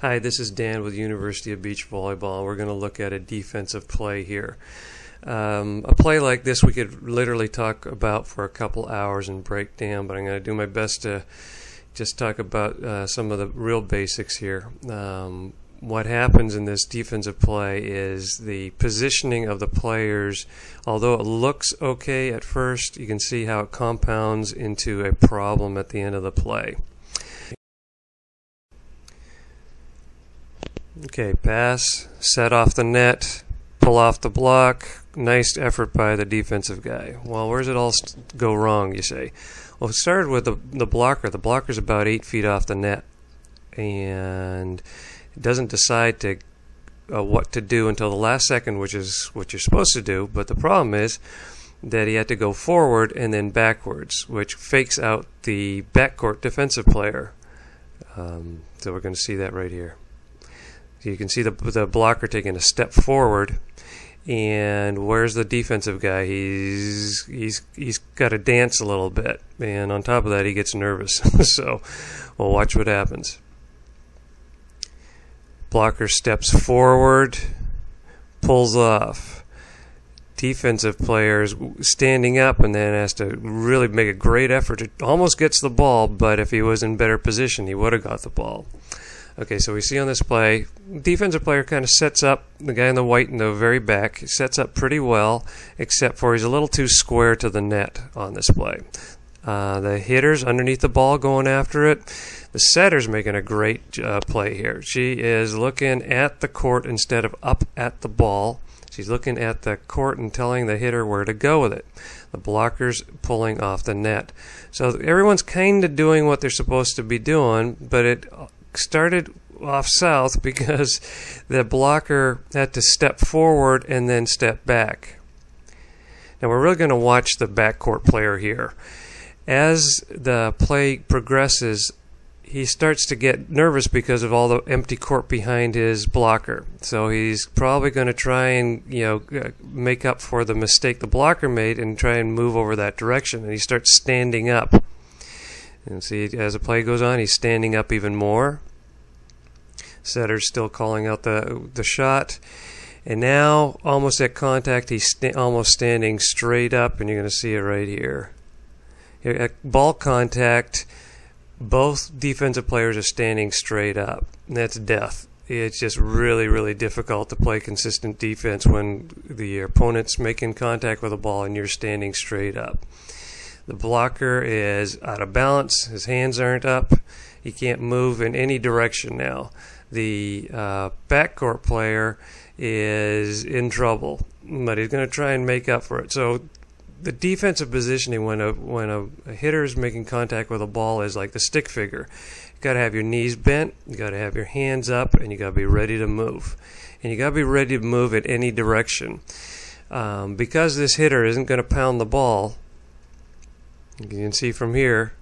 Hi, this is Dan with University of Beach Volleyball. We're going to look at a defensive play here. A play like this we could literally talk about for a couple hours and break down, but I'm going to do my best to just talk about some of the real basics here. What happens in this defensive play is the positioning of the players. Although it looks okay at first, you can see how it compounds into a problem at the end of the play. Okay, pass, set off the net, pull off the block. Nice effort by the defensive guy. Well, where does it all go wrong, you say? Well, it started with the blocker. The blocker's about 8 feet off the net, and it doesn't decide to what to do until the last second, which is what you're supposed to do. But the problem is that he had to go forward and then backwards, which fakes out the backcourt defensive player. So we're going to see that right here. You can see the blocker taking a step forward, and where's the defensive guy? He's got to dance a little bit, and on top of that, he gets nervous. So, we'll watch what happens. Blocker steps forward, pulls off. Defensive player's standing up and then has to really make a great effort. It almost gets the ball, but if he was in better position, he would have got the ball. Okay, so we see on this play, defensive player kind of sets up, the guy in the white in the very back, sets up pretty well, except for he's a little too square to the net on this play. The hitter's underneath the ball going after it. The setter's making a great play here. She is looking at the court instead of up at the ball. She's looking at the court and telling the hitter where to go with it. The blocker's pulling off the net. So everyone's kind of doing what they're supposed to be doing, but it started off south because the blocker had to step forward and then step back. Now we're really going to watch the backcourt player here. As the play progresses, he starts to get nervous because of all the empty court behind his blocker. So he's probably going to try and make up for the mistake the blocker made and try and move over that direction. And he starts standing up. And see, as the play goes on, he's standing up even more. Setter's still calling out the shot. And now, almost at contact, he's almost standing straight up, and you're going to see it right here. At ball contact, both defensive players are standing straight up. And that's death. It's just really, really difficult to play consistent defense when the opponent's making contact with the ball and you're standing straight up. The blocker is out of balance. His hands aren't up. He can't move in any direction now. The backcourt player is in trouble, but he's going to try and make up for it. So the defensive positioning when a hitter is making contact with a ball is like the stick figure. You got to have your knees bent, you got to have your hands up, and you got to be ready to move. And you got to be ready to move in any direction. Because this hitter isn't going to pound the ball, you can see from here,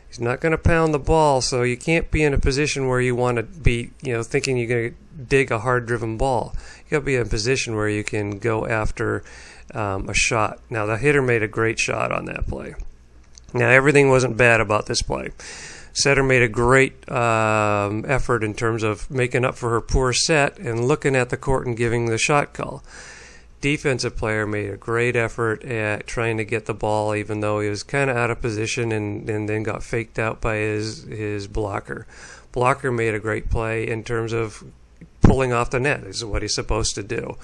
he's not going to pound the ball, so you can't be in a position where you want to be, thinking you're going to dig a hard-driven ball. You got to be in a position where you can go after a shot. Now, the hitter made a great shot on that play. Now, everything wasn't bad about this play. Setter made a great effort in terms of making up for her poor set and looking at the court and giving the shot call. Defensive player made a great effort at trying to get the ball, even though he was kind of out of position and then got faked out by his blocker. Blocker made a great play in terms of pulling off the net. This is what he's supposed to do.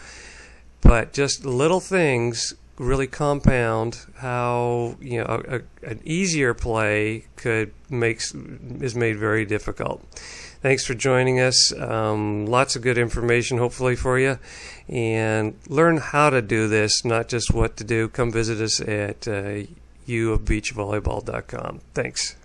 But just little things really compound how an easier play is made very difficult. Thanks for joining us. Lots of good information, hopefully, for you. And learn how to do this, not just what to do. Come visit us at uofbeachvolleyball.com. Thanks.